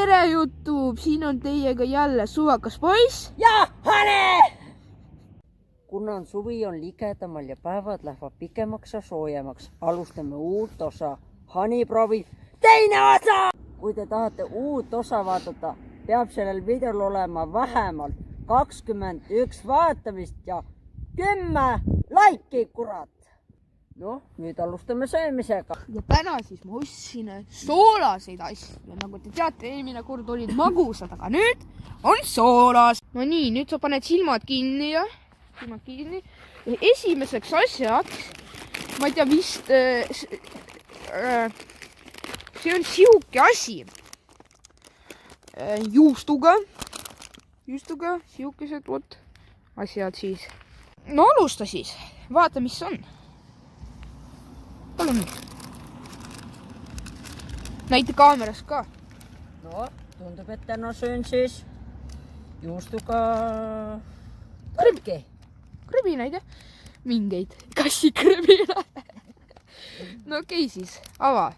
tere YouTube, siin on teiega jälle suvakas poiss ja Hane! Kuna suvi on ligedamal ja päevad lähevad pikemaks ja soojemaks, alustame uut osa Haniproovi teine osa! Kui te tahate uut osa vaadata, peab sellel videol olema vähemalt 21 vaatamist ja 10 laiki, kurat! Noh, nüüd alustame söömisega. Ja täna siis ma ostsin soolaseid asju. Nagu te teate, eelmine kord olid magusad, aga nüüd on soolas. No nii, nüüd sa paned silmad kinni ja esimeseks asjaks, ma ei tea vist, see on sihuke asi. Juustuga, sihukesed vot asjad siis. No alusta siis, vaata mis on. Palun. Näite kaameras ka. No, tundub, et täna söön siis juustuga Krõbinaid ja mingeid kassikrõbinaid. No okei siis, ava.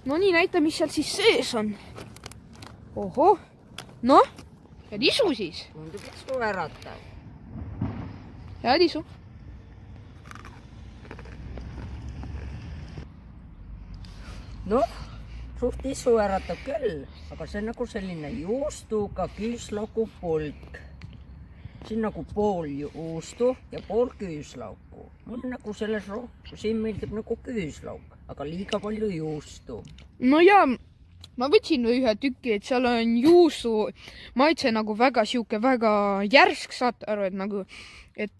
No nii, näita, mis seal siis sees on. Oho, noh, ja tisu siis. Tundub, et su äratav. Ja tisu. Noh, suht isu äratab küll, aga see on nagu selline juustuga küüslaugu pulk. Siin nagu pool juustu ja pool küüslaugu. Mul nagu selles siin meeldib nagu küüslauk, aga liiga palju juustu. No ja, ma võtsin ühe tüki, et seal on juustu maitse nagu väga siuke, väga järsk, saate aru, et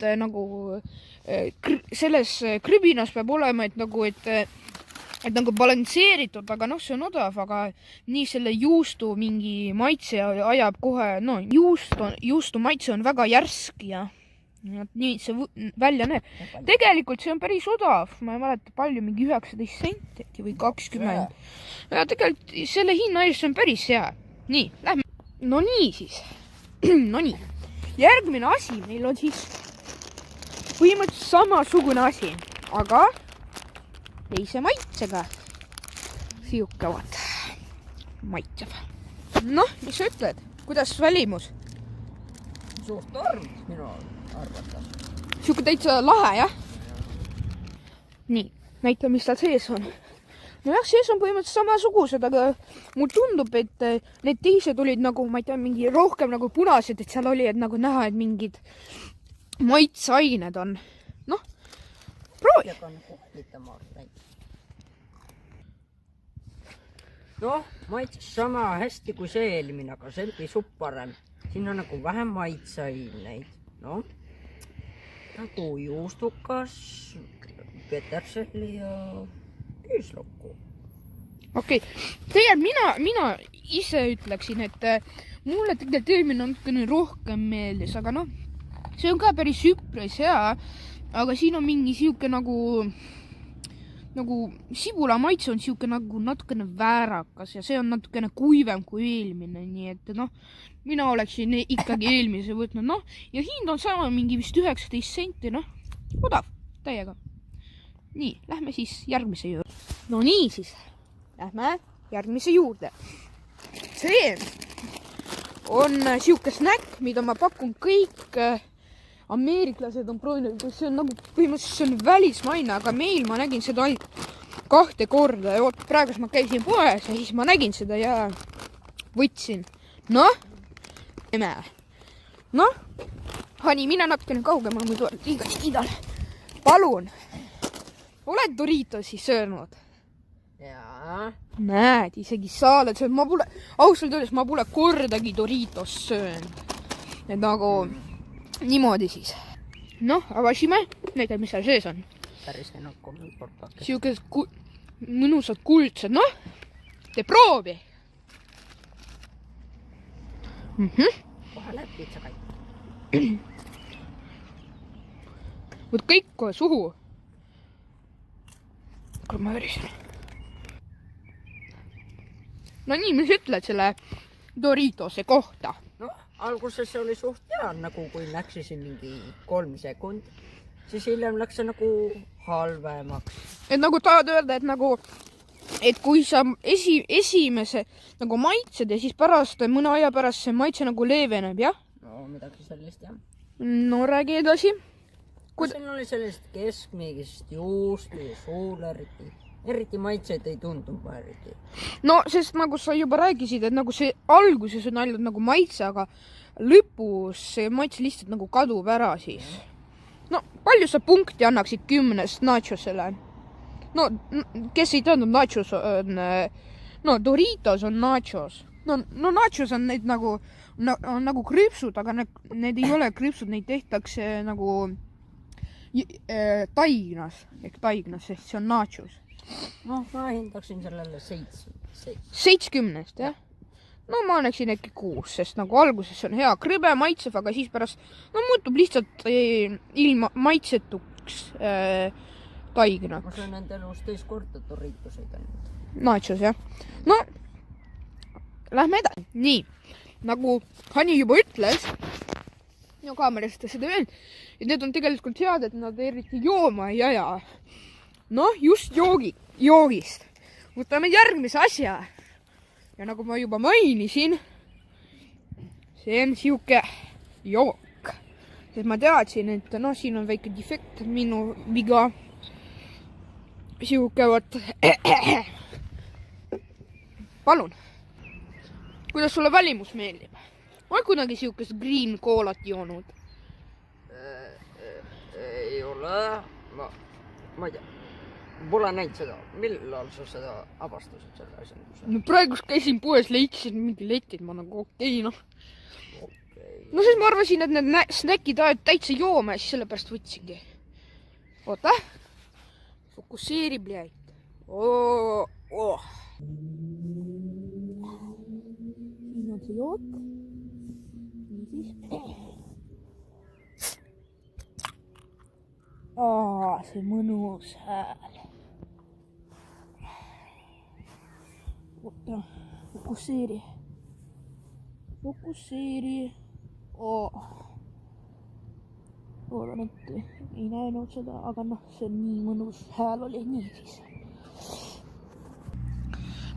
selles krõbinas peab olema, et nagu balansseeritud, aga noh, see on odav, aga nii selle juustu mingi maitse ajab kohe, no juustu maitse on väga järsk ja nii see välja näeb. Tegelikult see on päris odav, ma ei mäleta palju, mingi 19 senti või 20. Ja tegelikult selle hinna eest on päris hea. Nii, lähme. No nii siis. No nii. Järgmine asi meil on siis põhimõtteliselt samasugune asi, aga teise maitsega. Siuke vaat. Maitseb. Noh, mis sa ütled? Kuidas välimus? Suurt torm minu arvates. Siuke täitsa lahe, jah? Nii, näita, mis tal sees on. No jah, sees on põhimõtteliselt samasugused, aga mul tundub, et need teised olid nagu, ma ei tea, mingi rohkem nagu punased, et seal oli, et nagu näha, et mingid maitseained on. Noh, proovi. Noh, maitses sama hästi kui see eelmine, aga see on pisut parem. Siin on nagu vähem maitseaineid. Noh, nagu juustukas, peterselli ja küüslauku. Okei, tegelikult mina ise ütleksin, et mulle tegelikult eelmine natukene rohkem meeldis, aga noh, see on ka päris üpris hea, aga siin on mingi siuke nagu sibula maitse on siuke nagu natukene väärakas ja see on natukene kuivem kui eelmine, nii et noh, mina oleksin ikkagi eelmise võtnud, noh, ja hind on sama mingi vist 19 senti, noh, odav, täiega. Nii, lähme siis järgmise juurde. No nii siis, lähme järgmise juurde. See on siuke snäkk, mida ma pakun kõik ameeriklased on proovinud, see on nagu põhimõtteliselt see on välismaine, aga meil ma nägin seda ainult 2 korda ja oot, praegu ma käisin poes ja siis ma nägin seda ja võtsin. Noh, ime. Noh, Hani, mine natukene kaugemal, muidu liiga idal. Palun, oled Doritosi söönud? Jaa. Näed, isegi sa oled söönud. Ausalt öeldes ma pole kordagi Doritos söönud. Et nagu niimoodi siis. Noh, avasime. Näita, mis seal sees on. Päris enakku portake. Siukesed mõnusad kuldsed. Noh, tee proovi. Kohe läheb piitsakaid. Võt kõik kohe suhu. Kuule, ma värisin. No nii, mis ütled selle Doritose kohta? Noh, alguses oli suht hea, nagu kui läksisin mingi 3 sekund, siis hiljem läks see nagu halvemaks. Et nagu tahad öelda, et nagu et kui sa esimese nagu maitsed ja siis pärast, mõne aja pärast see maitse nagu leeveneb, jah? No midagi sellist, jah. No räägi edasi. Siin oli sellist keskmigist juustu ja suul eriti maitseid ei tundunud ma eriti. No, sest nagu sa juba räägisid, et nagu see alguses on ainult nagu maitse, aga lõpus see maitse lihtsalt nagu kadub ära siis. No, palju sa punkti annaksid 10 nachosele? No, kes ei teadnud, nachos on, no Doritos on nachos. No nachos on neid nagu krüpsud, aga need ei ole krüpsud, neid tehtakse nagu taignas, sest see on nachos. No, ma hindaksin sellele 7. 70, jah? No ma annaksin äkki 6, sest nagu alguses on hea krõbe, maitsev, aga siis pärast muutub lihtsalt ilma maitsetuks taignaks. Ma söön enda elus teist korda Doritoseid ainult. Nachos, jah. No, lähme edasi. Nii, nagu Hani juba ütles, no kaamerast seda öelnud, et need on tegelikult head, et nad eriti jooma ei aja. No, just joogist. Võtame järgmise asja. Ja nagu ma juba mainisin, see on siuke jook. Sest ma teadsin, et no siin on väike defekt, minu viga. Siuke võt. Palun. Kuidas sulle välimus meeldib? Olen kunagi siukest green koolat joonud? Ei ole. Ma ei tea. Pole näinud seda. Millal sa seda avastasid selle asjanduse? No praegust käisin poes, leidsin mingi letid, ma nagu okei, noh. No siis ma arvasin, et need snäkid ajad täitsa jooma ja siis sellepärast võtsingi. Oota. Fokusseeri, blядь. Siin on see jook. Nii siis. See mõnus hääl. Oota, fokusseeri. Loodan, et ei näinud seda, aga noh, see on nii mõnus hääl oli. Nii siis.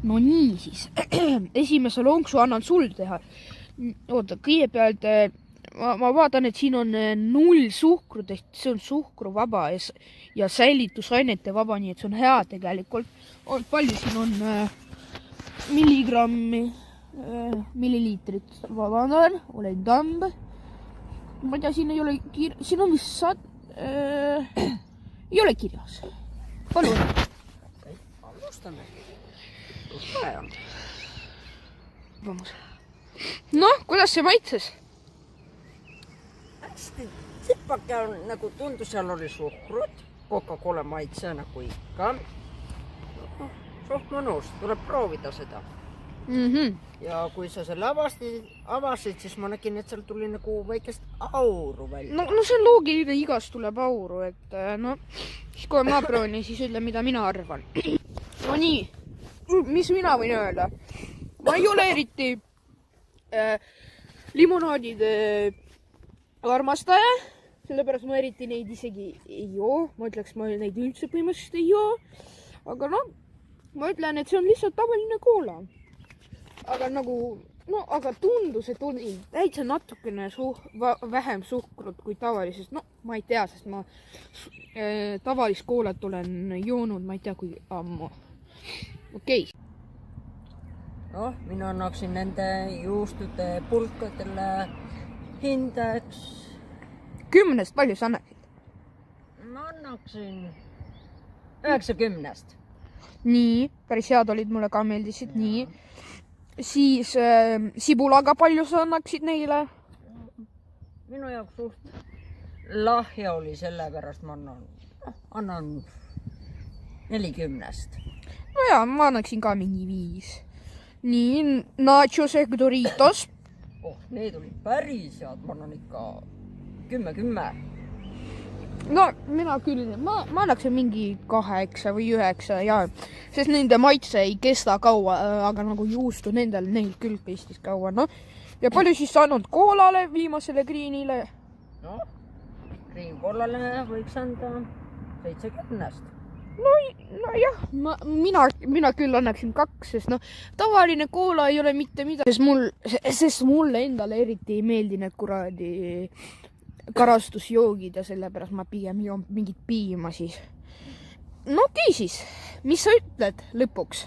No nii siis. Esimese lonksu annan sul teha. Oota, kõigepealt ma vaatan, et siin on 0 suhkrut, ehk see on suhkruvaba ja säilitusainete vaba, nii et see on hea tegelikult. Palju siin on milligrammi, milliliitrit, vabandan, olen tamb. Ma ei tea, siin ei ole siin on vist ei ole kirjas. Palun. Alustame. Noh, kuidas see maitses? Hästi tsipake on, nagu tundus, seal oli suhkrut, Coca-Cola maitse nagu ikka. Suht mõnus, tuleb proovida seda. Ja kui sa selle avasid, siis ma nägin, et seal tuli nagu väikest auru välja. No see on loogiline, igast tuleb auru, et no, siis kui ma proovin, siis ütle, mida mina arvan. No nii, mis mina võin öelda? Ma ei ole eriti limonaadide armastaja, sellepärast ma eriti neid isegi ei joo. Ma ütleks, ma neid üldse põhimõtteliselt ei joo. Aga no, ma ütlen, et see on lihtsalt tavaline koola. Aga nagu, no, aga tundus, et oli täitsa natukene vähem suhkrut kui tavalisest. No, ma ei tea, sest ma tavalist koolat olen joonud, ma ei tea, kui ammu. Okei. Noh, mina annaksin nende juustude pulkadele hindeks. 10 palju sa annaksid? Ma annaksin 90. Nii, päris head olid, mulle ka meeldisid, nii. Siis sibulaga palju sa annaksid neile? Minu jaoks suht lahja oli, sellepärast ma annan 40. No jaa, ma annaksin ka mingi 5. Nii, nachos ehk Doritos. Need olid päris head, ma annan ikka 10. No, mina küll, ma annaksin mingi 8 või 9, jaa. Sest nende maitse ei kesta kaua, aga nagu juustu neil küll kestis kaua, noh. Ja palju siis saanud koolale, viimasele Greenile? No, Green koolale võiks anda 70. nojah, mina küll annaksin 2, sest tavaline koola ei ole mitte midagi, sest mulle endale eriti ei meeldi need kuradi karastusjoogid ja sellepärast ma pigem joon mingit piima siis. No okei siis, mis sa ütled lõpuks?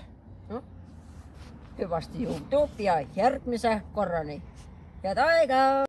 Hüvasti YouTube ja järgmise korrani. Head aega!